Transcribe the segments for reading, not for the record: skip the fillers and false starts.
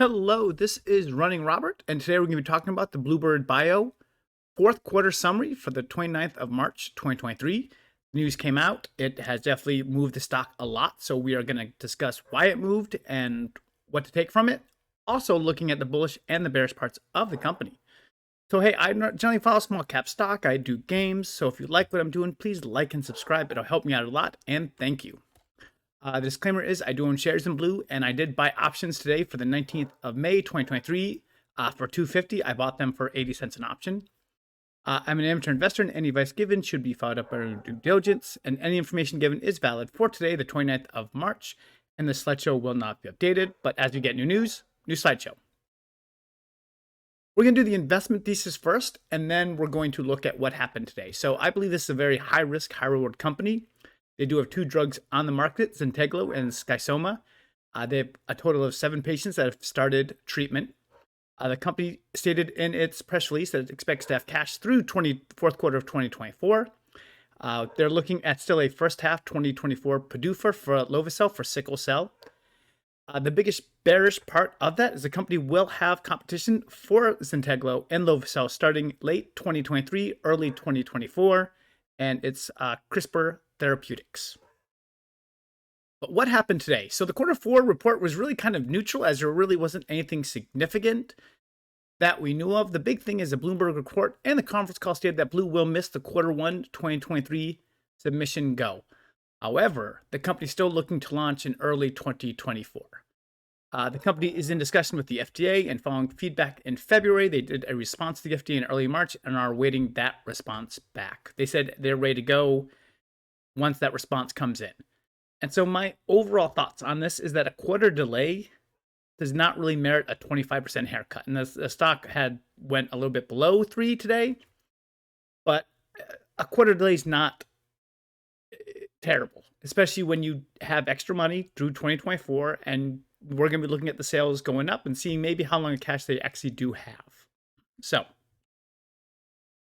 Hello, this is Running Robert, and today we're going to be talking about the BlueBird Bio fourth quarter summary for the 29th of March, 2023. News came out. It has definitely moved the stock a lot, so we are going to discuss why it moved and what to take from it. Also looking at the bullish and the bearish parts of the company. So hey, I generally follow small cap stock. I do games, so if you like what I'm doing, please like and subscribe. It'll help me out a lot, and thank you. The disclaimer is I do own shares in Blue, and I did buy options today for the 19th of May, 2023 for $2.50. I bought them for 80 cents an option. I'm an amateur investor, and any advice given should be followed up by due diligence, and any information given is valid for today, the 29th of March, and the slideshow will not be updated. But as we get new news, new slideshow. We're going to do the investment thesis first, and then we're going to look at what happened today. So I believe this is a very high-risk, high-reward company. They do have two drugs on the market, ZYNTEGLO and Skysoma. They have a total of 7 patients that have started treatment. The company stated in its press release that it expects to have cash through fourth quarter of 2024. They're looking at still a first half 2024 PDUFA for Lovo-Cel for sickle cell. The biggest bearish part of that is the company will have competition for ZYNTEGLO and Lovo-Cel starting late 2023, early 2024, and it's CRISPR Therapeutics. But what happened today? So the quarter 4 report was really kind of neutral, as there really wasn't anything significant that we knew of. The big thing is the Bloomberg report and the conference call stated that Blue will miss the quarter 1 2023 submission go. However, the company is still looking to launch in early 2024. The company is in discussion with the FDA, and following feedback in February, they did a response to the FDA in early March and are awaiting that response back. They said they're ready to go once that response comes in. And so my overall thoughts on this is that a quarter delay does not really merit a 25% haircut. And the stock went a little bit below 3 today, but a quarter delay is not terrible, especially when you have extra money through 2024, and we're going to be looking at the sales going up and seeing maybe how long of cash they actually do have. So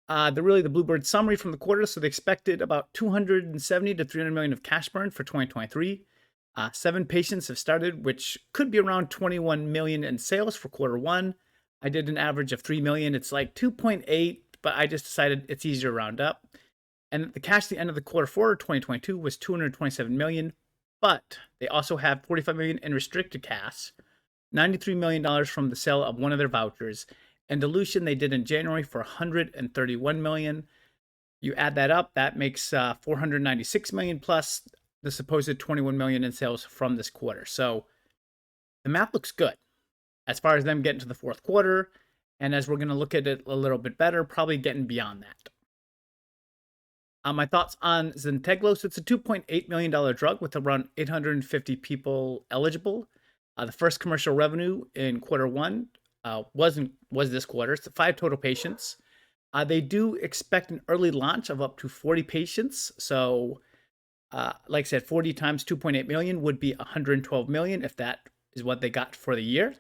the BlueBird summary from the quarter. So they expected about 270 to 300 million of cash burn for 2023. 7 patients have started, which could be around 21 million in sales for quarter 1. I did an average of 3 million. It's like 2.8, but I just decided it's easier to round up. And the cash at the end of the quarter 4 2022 was 227 million, but they also have 45 million in restricted cash, $93 million from the sale of one of their vouchers, and dilution they did in January for 131 million. You add that up, that makes 496 million plus the supposed 21 million in sales from this quarter. So the math looks good as far as them getting to the fourth quarter. And as we're going to look at it a little bit better, probably getting beyond that. My thoughts on ZYNTEGLO. So it's a $2.8 million drug with around 850 people eligible. The first commercial revenue in quarter 1 was this quarter. It's 5 total patients. They do expect an early launch of up to 40 patients. So like I said, 40 times 2.8 million would be 112 million if that is what they got for the year.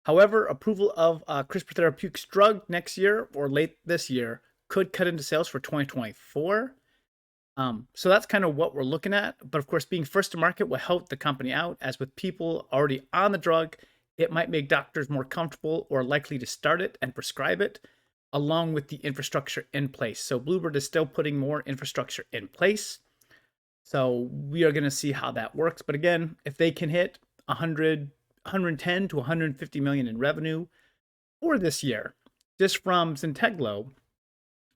However, approval of CRISPR Therapeutics drug next year or late this year could cut into sales for 2024. So that's kind of what we're looking at. But of course, being first to market will help the company out, as with people already on the drug, it might make doctors more comfortable or likely to start it and prescribe it, along with the infrastructure in place. So BlueBird is still putting more infrastructure in place. So we are going to see how that works. But again, if they can hit 110 to 150 million in revenue for this year, just from ZYNTEGLO,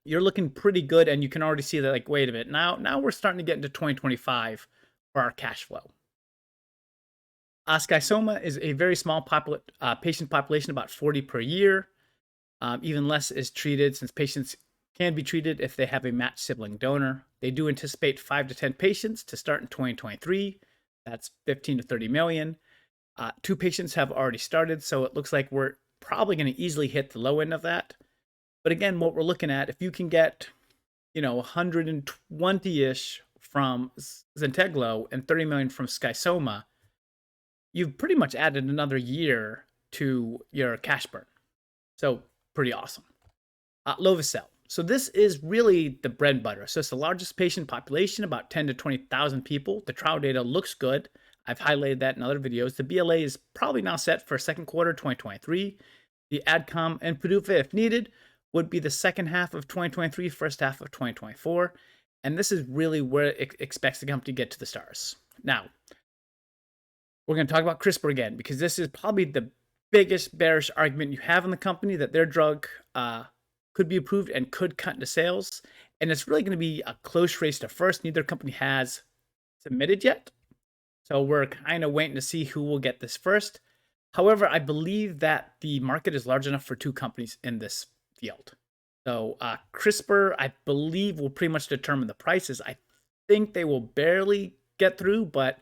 you're looking pretty good. And you can already see that, like, wait a minute, now we're starting to get into 2025 for our cash flow. Skysoma is a very small patient population, about 40 per year. Even less is treated, since patients can be treated if they have a matched sibling donor. They do anticipate 5 to 10 patients to start in 2023. That's 15 to 30 million. 2 patients have already started, so it looks like we're probably going to easily hit the low end of that. But again, what we're looking at, if you can get, 120-ish from ZYNTEGLO and 30 million from Skysoma, you've pretty much added another year to your cash burn. So pretty awesome. Lovo-Cel. So this is really the bread and butter. So it's the largest patient population, about 10 to 20,000 people. The trial data looks good. I've highlighted that in other videos. The BLA is probably now set for second quarter 2023. The ADCOM and PDUFA, if needed, would be the second half of 2023, first half of 2024. And this is really where it expects the company to get to the stars. Now, we're going to talk about CRISPR again, because this is probably the biggest bearish argument you have in the company, that their drug could be approved and could cut into sales. And it's really going to be a close race to first. Neither company has submitted yet. So we're kind of waiting to see who will get this first. However, I believe that the market is large enough for two companies in this field. So CRISPR, I believe, will pretty much determine the prices. I think they will barely get through, but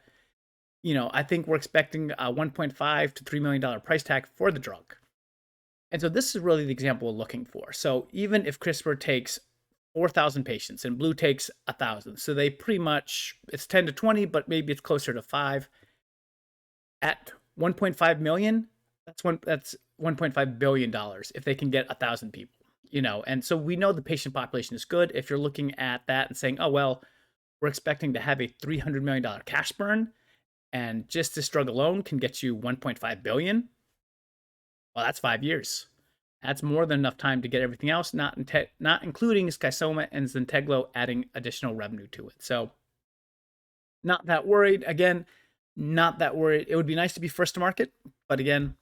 I think we're expecting a $1.5 to $3 million price tag for the drug. And so this is really the example we're looking for. So even if CRISPR takes 4,000 patients and Blue takes 1,000, so they pretty much, it's 10 to 20, but maybe it's closer to 5. At 1.5 million, that's $1.5 billion if they can get 1,000 people, And so we know the patient population is good. If you're looking at that and saying, oh, well, we're expecting to have a $300 million cash burn, and just this drug alone can get you 1.5 billion. Well, that's 5 years. That's more than enough time to get everything else, not including Skysoma and ZYNTEGLO adding additional revenue to it. So not that worried. Again, not that worried. It would be nice to be first to market, but again,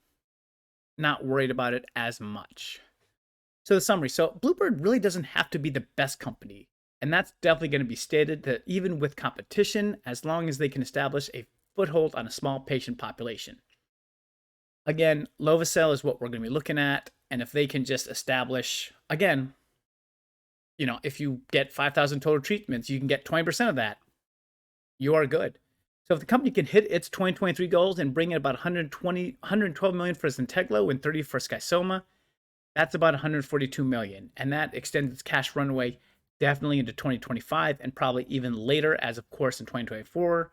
not worried about it as much. So the summary. So BlueBird really doesn't have to be the best company. And that's definitely going to be stated, that even with competition, as long as they can establish a foothold on a small patient population. Again, Lovo-Cel is what we're going to be looking at. And if they can just establish, again, if you get 5,000 total treatments, you can get 20% of that. You are good. So if the company can hit its 2023 goals and bring in about 112 million for ZYNTEGLO and 30 for Skysoma, that's about 142 million. And that extends its cash runway definitely into 2025 and probably even later, as of course in 2024,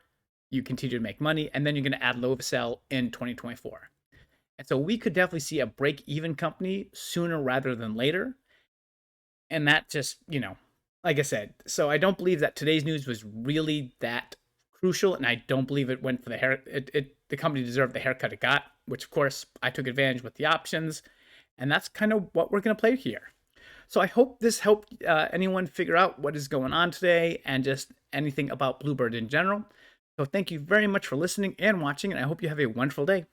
you continue to make money. And then you're going to add Lovo-Cel in 2024. And so we could definitely see a break-even company sooner rather than later. And that just, like I said, so I don't believe that today's news was really that crucial. And I don't believe it went for the hair. The company deserved the haircut it got, which of course I took advantage with the options. And that's kind of what we're going to play here. So I hope this helped anyone figure out what is going on today and just anything about BlueBird in general. So thank you very much for listening and watching, and I hope you have a wonderful day.